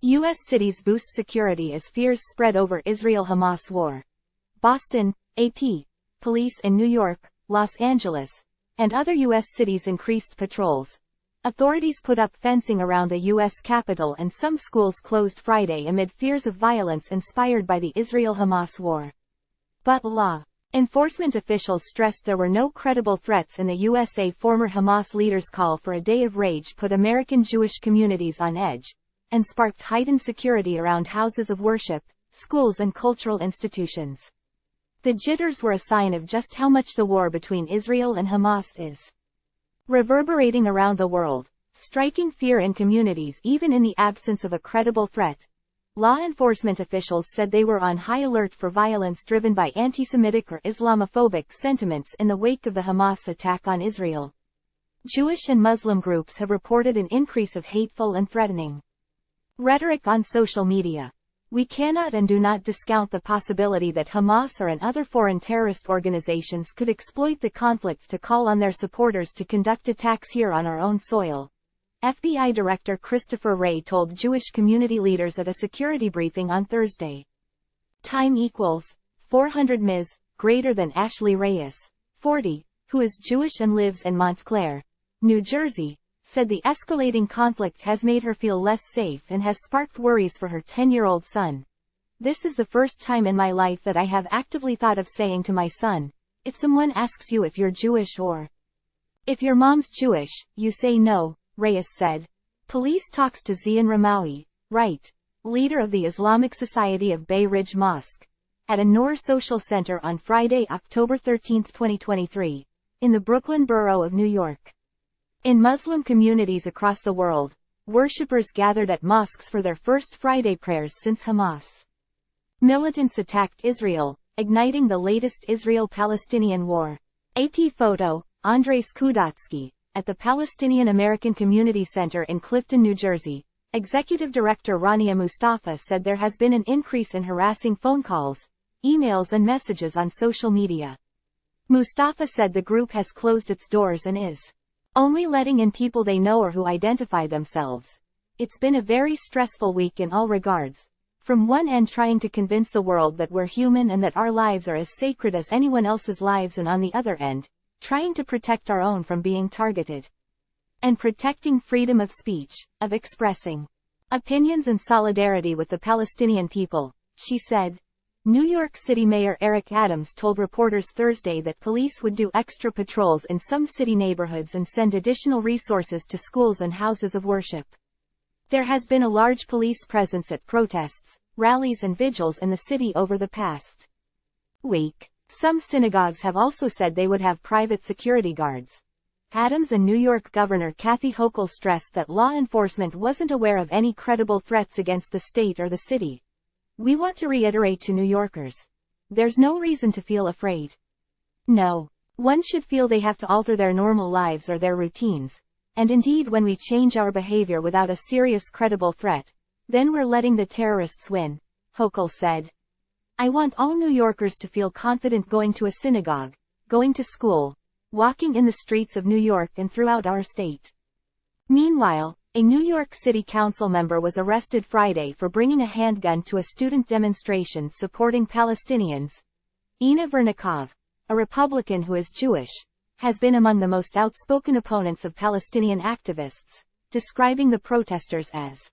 U.S. cities boost security as fears spread over Israel-Hamas war. Boston, AP. Police in New York, Los Angeles, and other U.S. cities increased patrols. Authorities put up fencing around the U.S. Capitol and some schools closed Friday amid fears of violence inspired by the Israel-Hamas war. But law enforcement officials stressed there were no credible threats in the USA. Former Hamas leaders' call for a day of rage put American Jewish communities on edge, and sparked heightened security around houses of worship, schools and cultural institutions. The jitters were a sign of just how much the war between Israel and Hamas is reverberating around the world, striking fear in communities even in the absence of a credible threat. Law enforcement officials said they were on high alert for violence driven by anti-Semitic or Islamophobic sentiments in the wake of the Hamas attack on Israel. Jewish and Muslim groups have reported an increase of hateful and threatening rhetoric on social media. We cannot and do not discount the possibility that Hamas or other foreign terrorist organizations could exploit the conflict to call on their supporters to conduct attacks here on our own soil. FBI Director Christopher Wray told Jewish community leaders at a security briefing on Thursday. Time equals 400 Ms. greater than Ashley Reyes, 40, who is Jewish and lives in Montclair, New Jersey, said the escalating conflict has made her feel less safe and has sparked worries for her 10-year-old son. This is the first time in my life that I have actively thought of saying to my son, if someone asks you if you're Jewish or if your mom's Jewish, you say no, Reyes said. Police talks to Zion Ramawi, Wright, leader of the Islamic Society of Bay Ridge Mosque, at a Noor Social Center on Friday, October 13, 2023, in the Brooklyn borough of New York. In Muslim communities across the world, worshippers gathered at mosques for their first Friday prayers since Hamas militants attacked Israel, igniting the latest Israel-Palestinian war. AP photo, Andres Kudatsky, at the Palestinian American Community Center in Clifton, New Jersey. Executive Director Rania Mustafa said there has been an increase in harassing phone calls, emails and messages on social media. Mustafa said the group has closed its doors and is only letting in people they know or who identify themselves. It's been a very stressful week in all regards. From one end trying to convince the world that we're human and that our lives are as sacred as anyone else's lives, and on the other end, trying to protect our own from being targeted. And protecting freedom of speech, of expressing opinions and solidarity with the Palestinian people, she said. New York City Mayor Eric Adams told reporters Thursday that police would do extra patrols in some city neighborhoods and send additional resources to schools and houses of worship. There has been a large police presence at protests, rallies and vigils in the city over the past week. Some synagogues have also said they would have private security guards. Adams and New York Governor Kathy Hochul stressed that law enforcement wasn't aware of any credible threats against the state or the city. We want to reiterate to New Yorkers, there's no reason to feel afraid. No one should feel they have to alter their normal lives or their routines, and indeed when we change our behavior without a serious credible threat, then we're letting the terrorists win, Hochul said. I want all New Yorkers to feel confident going to a synagogue, going to school, walking in the streets of New York and throughout our state. Meanwhile, a New York City Council member was arrested Friday for bringing a handgun to a student demonstration supporting Palestinians. Ina Vernikov, a Republican who is Jewish, has been among the most outspoken opponents of Palestinian activists, describing the protesters as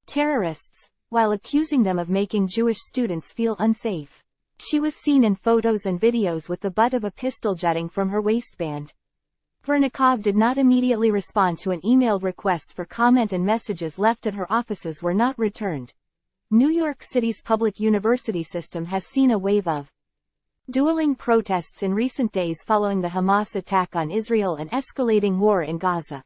terrorists, while accusing them of making Jewish students feel unsafe. She was seen in photos and videos with the butt of a pistol jutting from her waistband. Vernikov did not immediately respond to an emailed request for comment, and messages left at her offices were not returned. New York City's public university system has seen a wave of dueling protests in recent days following the Hamas attack on Israel and escalating war in Gaza.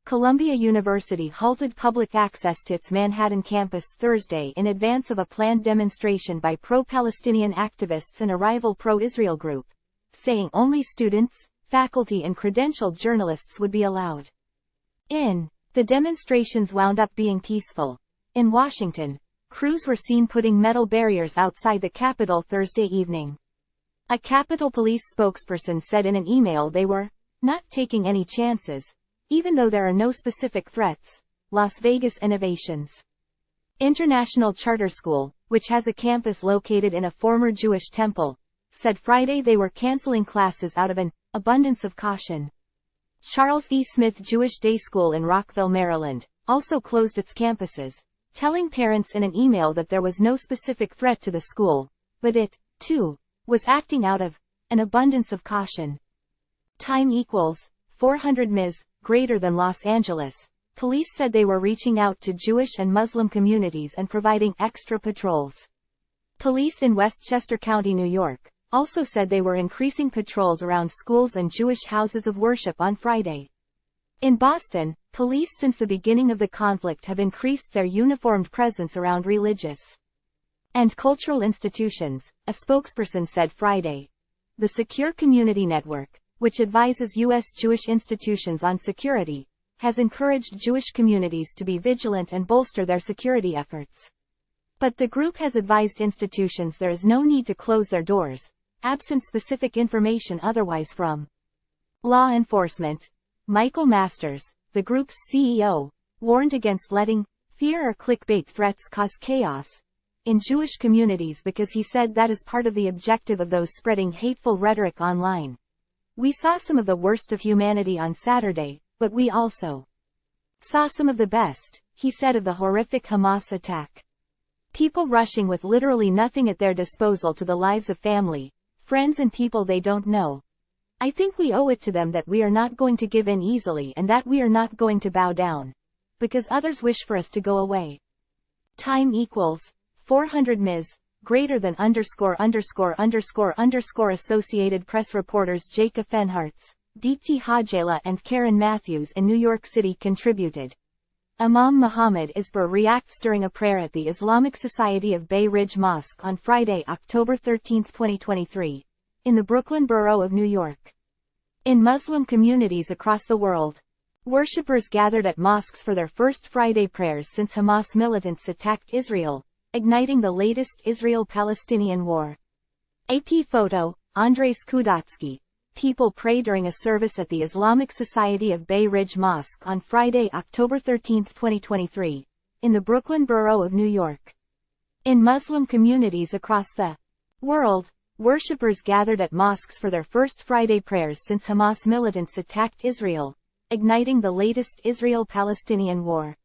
Columbia University halted public access to its Manhattan campus Thursday in advance of a planned demonstration by pro-Palestinian activists and a rival pro-Israel group, saying only students, faculty and credentialed journalists would be allowed in. The demonstrations wound up being peaceful. In Washington, crews were seen putting metal barriers outside the Capitol Thursday evening. A Capitol Police spokesperson said in an email they were not taking any chances, even though there are no specific threats. Las Vegas innovations. International Charter School, which has a campus located in a former Jewish temple, said Friday they were canceling classes out of an abundance of caution. Charles E. Smith Jewish Day School in Rockville, Maryland, also closed its campuses, telling parents in an email that there was no specific threat to the school, but it, too, was acting out of an abundance of caution. Time equals 400 ms, greater than Los Angeles. Police said they were reaching out to Jewish and Muslim communities and providing extra patrols. Police in Westchester County, New York, also said they were increasing patrols around schools and Jewish houses of worship on Friday. In Boston, police since the beginning of the conflict have increased their uniformed presence around religious and cultural institutions, a spokesperson said Friday. The Secure Community Network, which advises U.S. Jewish institutions on security, has encouraged Jewish communities to be vigilant and bolster their security efforts. But the group has advised institutions there is no need to close their doors, absent specific information otherwise from law enforcement. Michael Masters, the group's CEO, warned against letting fear or clickbait threats cause chaos in Jewish communities because he said that is part of the objective of those spreading hateful rhetoric online. We saw some of the worst of humanity on Saturday, but we also saw some of the best, he said of the horrific Hamas attack. People rushing with literally nothing at their disposal to the lives of family, friends and people they don't know. I think we owe it to them that we are not going to give in easily and that we are not going to bow down, because others wish for us to go away. Time equals 400 ms, greater than Associated Press reporters Jake Fenhartz, Deepti Hajela and Karen Matthews in New York City contributed. Imam Muhammad Isber reacts during a prayer at the Islamic Society of Bay Ridge Mosque on Friday, October 13, 2023. In the Brooklyn borough of New York. In Muslim communities across the world, worshippers gathered at mosques for their first Friday prayers since Hamas militants attacked Israel, igniting the latest Israel-Palestinian war. AP photo, Andres Kudatsky. People pray during a service at the Islamic Society of Bay Ridge Mosque on Friday, October 13, 2023, in the Brooklyn borough of New York. In Muslim communities across the world, worshippers gathered at mosques for their first Friday prayers since Hamas militants attacked Israel, igniting the latest Israel-Palestinian war.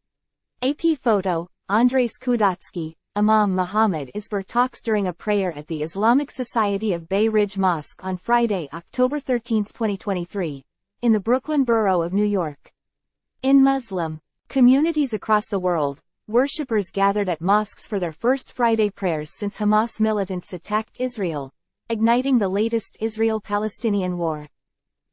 AP photo, Andres Kudatsky. Imam Muhammad Isber talks during a prayer at the Islamic Society of Bay Ridge Mosque on Friday, October 13, 2023, in the Brooklyn borough of New York. In Muslim communities across the world, worshippers gathered at mosques for their first Friday prayers since Hamas militants attacked Israel, igniting the latest Israel-Palestinian war.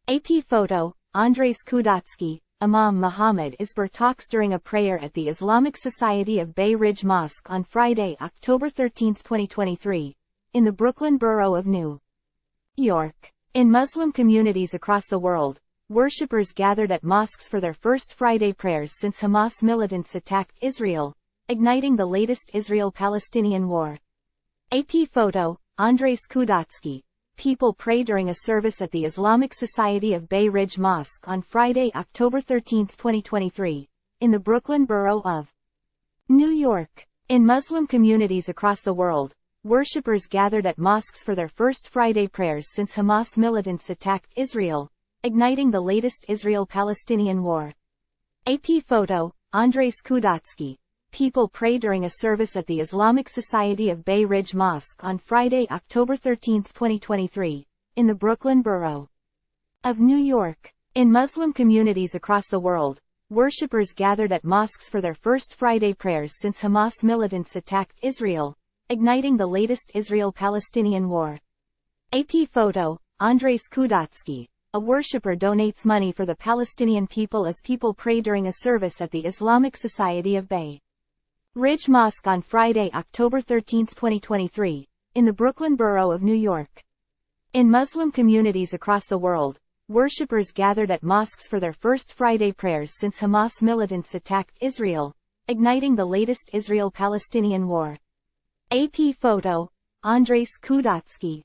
AP photo, Andres Kudatsky. Imam Muhammad Isber talks during a prayer at the Islamic Society of Bay Ridge Mosque on Friday, October 13, 2023, in the Brooklyn borough of New York. In Muslim communities across the world, worshippers gathered at mosques for their first Friday prayers since Hamas militants attacked Israel, igniting the latest Israel-Palestinian war. AP photo, Andres Kudatsky. People pray during a service at the Islamic Society of Bay Ridge Mosque on Friday, October 13, 2023, in the Brooklyn borough of New York. In Muslim communities across the world, worshippers gathered at mosques for their first Friday prayers since Hamas militants attacked Israel, igniting the latest Israel-Palestinian war. AP photo, Andres Kudatsky. People pray during a service at the Islamic Society of Bay Ridge Mosque on Friday, October 13, 2023, in the Brooklyn borough of New York. In Muslim communities across the world, worshippers gathered at mosques for their first Friday prayers since Hamas militants attacked Israel, igniting the latest Israel-Palestinian war. AP photo, Andres Kudatsky. A worshipper donates money for the Palestinian people as people pray during a service at the Islamic Society of Bay Ridge Mosque on Friday, October 13, 2023, in the Brooklyn borough of New York. In Muslim communities across the world, worshippers gathered at mosques for their first Friday prayers since Hamas militants attacked Israel, igniting the latest Israel-Palestinian war. AP photo, Andres Kudatsky.